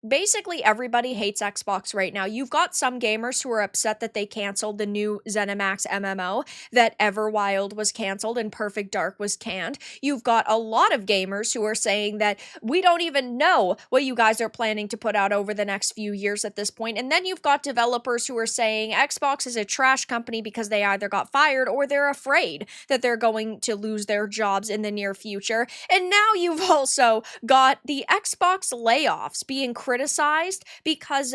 basically everybody hates Xbox right now. You've got some gamers who are upset that they canceled the new ZeniMax MMO, that Everwild was canceled and Perfect Dark was canned. You've got a lot of gamers who are saying that we don't even know what you guys are planning to put out over the next few years at this point. And then you've got developers who are saying Xbox is a trash company because they either got fired or they're afraid that they're going to lose their jobs in the near future. And now you've also got the Xbox layoffs being criticized because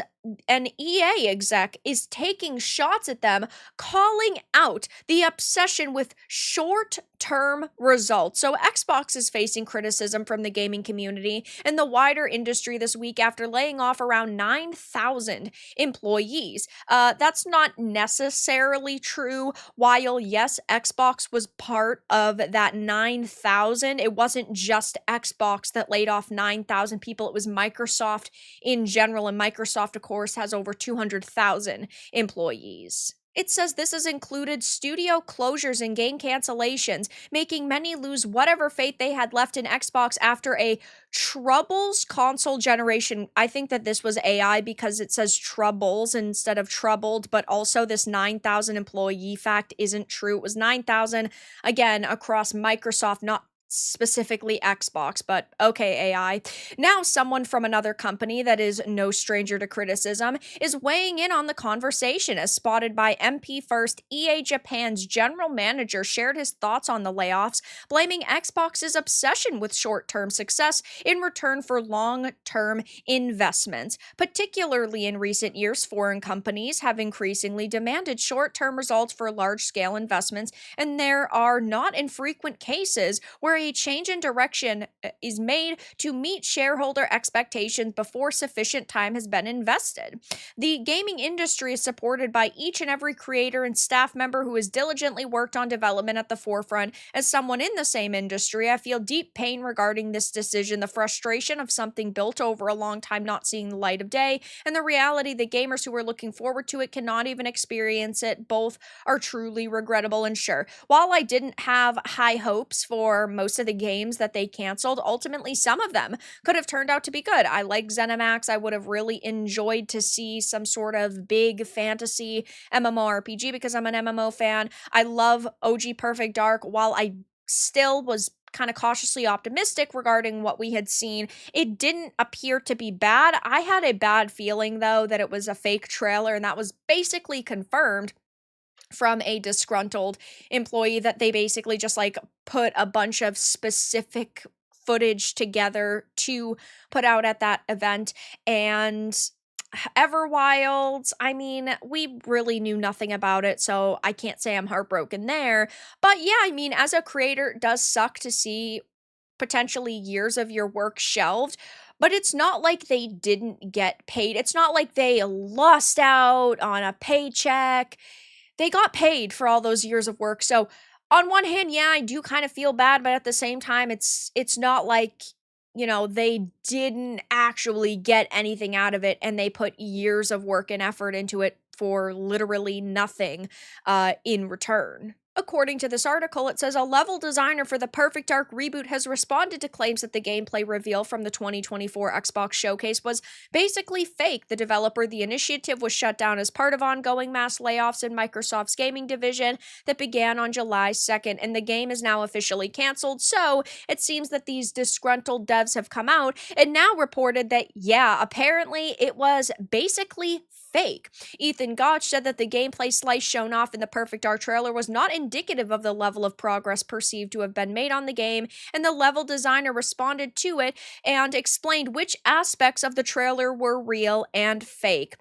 an EA exec is taking shots at them, calling out the obsession with short term results. So, Xbox is facing criticism from the gaming community and the wider industry this week after laying off around 9,000 employees. That's not necessarily true. While, yes, Xbox was part of that 9,000, it wasn't just Xbox that laid off 9,000 people, it was Microsoft in general. And Microsoft, of course, has over 200,000 employees. It says this has included studio closures and game cancellations, making many lose whatever faith they had left in Xbox after a troubles console generation. I think that this was AI because it says troubles instead of troubled, but also this 9,000 employee fact isn't true. It was 9,000 again across Microsoft, not specifically Xbox, but okay, AI. Now, someone from another company that is no stranger to criticism is weighing in on the conversation, as spotted by MP First. EA Japan's general manager shared his thoughts on the layoffs, blaming Xbox's obsession with short term success in return for long term investments. Particularly in recent years, foreign companies have increasingly demanded short term results for large scale investments, and there are not infrequent cases where a change in direction is made to meet shareholder expectations before sufficient time has been invested. The gaming industry is supported by each and every creator and staff member who has diligently worked on development at the forefront. As someone in the same industry, I feel deep pain regarding this decision, the frustration of something built over a long time not seeing the light of day, and the reality that gamers who are looking forward to it cannot even experience it. Both are truly regrettable. And sure, while I didn't have high hopes for most of the games that they canceled, ultimately some of them could have turned out to be good. I like ZeniMax. I would have really enjoyed to see some sort of big fantasy MMORPG because I'm an MMO fan. I love OG Perfect Dark. While I still was kind of cautiously optimistic regarding what we had seen, it didn't appear to be bad. I had a bad feeling, though, that it was a fake trailer, and that was basically confirmed from a disgruntled employee, that they basically just like put a bunch of specific footage together to put out at that event. And Everwild, I mean, we really knew nothing about it, so I can't say I'm heartbroken there. But yeah, I mean, as a creator, it does suck to see potentially years of your work shelved. But it's not like they didn't get paid. It's not like they lost out on a paycheck. They got paid for all those years of work. So on one hand, yeah, I do kind of feel bad, but at the same time, it's not like, they didn't actually get anything out of it and they put years of work and effort into it for literally nothing in return. According to this article, it says a level designer for the Perfect Dark reboot has responded to claims that the gameplay reveal from the 2024 Xbox showcase was basically fake. The developer, the initiative was shut down as part of ongoing mass layoffs in Microsoft's gaming division that began on July 2nd, and the game is now officially canceled. So it seems that these disgruntled devs have come out and now reported that, yeah, apparently it was basically fake. Ethan Gotch said that the gameplay slice shown off in the Perfect Dark trailer was not indicative of the level of progress perceived to have been made on the game, and the level designer responded to it and explained which aspects of the trailer were real and fake.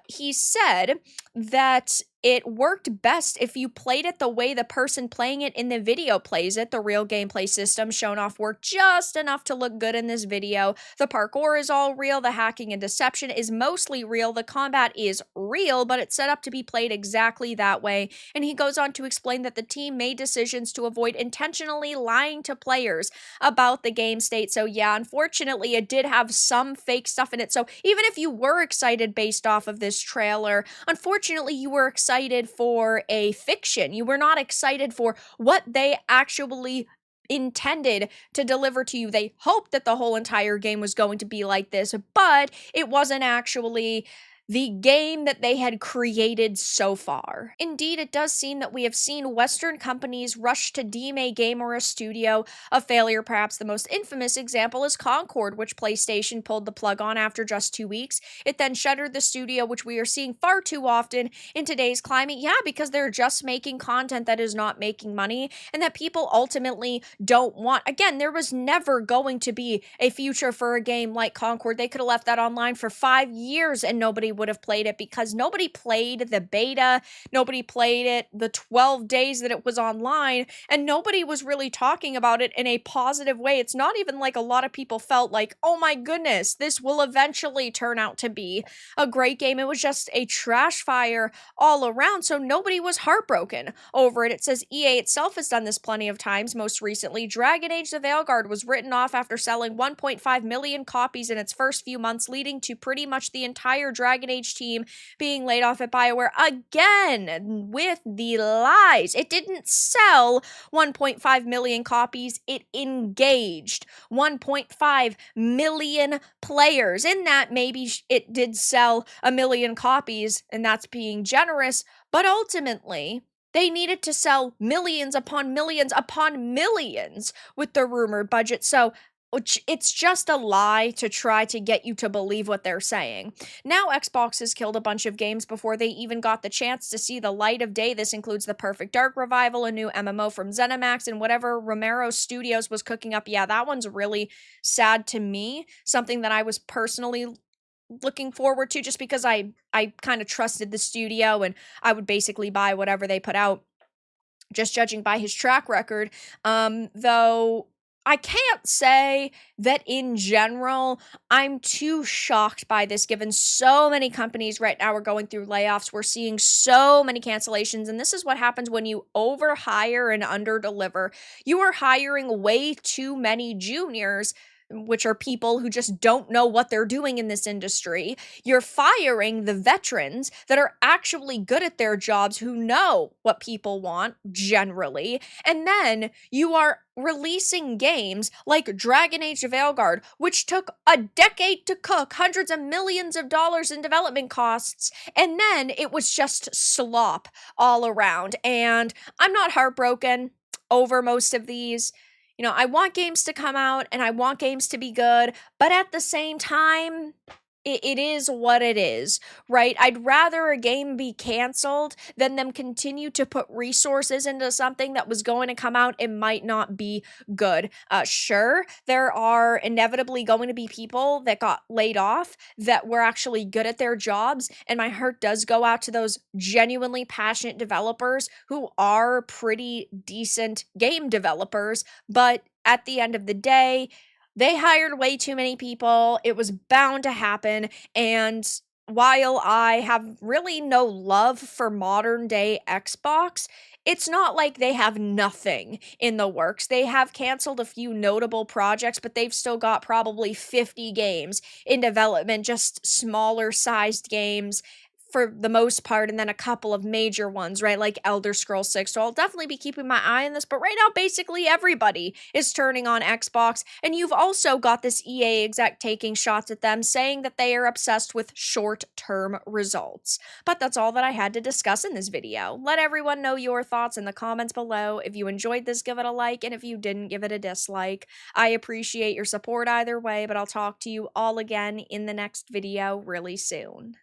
He said that it worked best if you played it the way the person playing it in the video plays it. The real gameplay system shown off worked just enough to look good in this video. The parkour is all real. The hacking and deception is mostly real. The combat is real, but it's set up to be played exactly that way. And he goes on to explain that the team made decisions to avoid intentionally lying to players about the game state. So yeah, unfortunately, it did have some fake stuff in it. So even if you were excited based off of this trailer, unfortunately, you were excited for a fiction. You were not excited for what they actually intended to deliver to you. They hoped that the whole entire game was going to be like this, but it wasn't actually the game that they had created so far. Indeed, it does seem that we have seen Western companies rush to deem a game or a studio a failure. Perhaps the most infamous example is Concord, which PlayStation pulled the plug on after just 2 weeks. It then shuttered the studio, which we are seeing far too often in today's climate. Yeah, because they're just making content that is not making money and that people ultimately don't want. Again, there was never going to be a future for a game like Concord. They could have left that online for 5 years and nobody would have played it, because nobody played the beta, nobody played it the 12 days that it was online, and nobody was really talking about it in a positive way. It's not even like a lot of people felt like, oh my goodness, this will eventually turn out to be a great game. It was just a trash fire all around, so nobody was heartbroken over it. It says EA itself has done this plenty of times. Most recently, Dragon Age the Veilguard was written off after selling 1.5 million copies in its first few months, leading to pretty much the entire Dragon Age team being laid off at BioWare again with the lies. It didn't sell 1.5 million copies, it engaged 1.5 million players. In that, maybe it did sell a million copies, and that's being generous, but ultimately, they needed to sell millions upon millions upon millions with the rumored budget. So it's just a lie to try to get you to believe what they're saying. Now, Xbox has killed a bunch of games before they even got the chance to see the light of day. This includes the Perfect Dark revival, a new MMO from ZeniMax, and whatever Romero Studios was cooking up. Yeah, that one's really sad to me. Something that I was personally looking forward to, just because I kind of trusted the studio and I would basically buy whatever they put out, just judging by his track record. Though I can't say that in general I'm too shocked by this, given so many companies right now are going through layoffs. We're seeing so many cancellations, and this is what happens when you overhire and underdeliver. You are hiring way too many juniors, which are people who just don't know what they're doing in this industry. You're firing the veterans that are actually good at their jobs, who know what people want generally. And then you are releasing games like Dragon Age the Veilguard, which took a decade to cook, hundreds of millions of dollars in development costs, and then it was just slop all around. And I'm not heartbroken over most of these. I want games to come out and I want games to be good, but at the same time, it is what it is, right? I'd rather a game be canceled than them continue to put resources into something that was going to come out and might not be good. Sure, there are inevitably going to be people that got laid off that were actually good at their jobs, and my heart does go out to those genuinely passionate developers who are pretty decent game developers, but at the end of the day, they hired way too many people. It was bound to happen. And while I have really no love for modern day Xbox, it's not like they have nothing in the works. They have canceled a few notable projects, but they've still got probably 50 games in development, just smaller sized games for the most part, and then a couple of major ones, right, like Elder Scrolls 6. So I'll definitely be keeping my eye on this, but right now, basically everybody is turning on Xbox, and you've also got this EA exec taking shots at them, saying that they are obsessed with short-term results. But that's all that I had to discuss in this video. Let everyone know your thoughts in the comments below. If you enjoyed this, give it a like, and if you didn't, give it a dislike. I appreciate your support either way, but I'll talk to you all again in the next video really soon.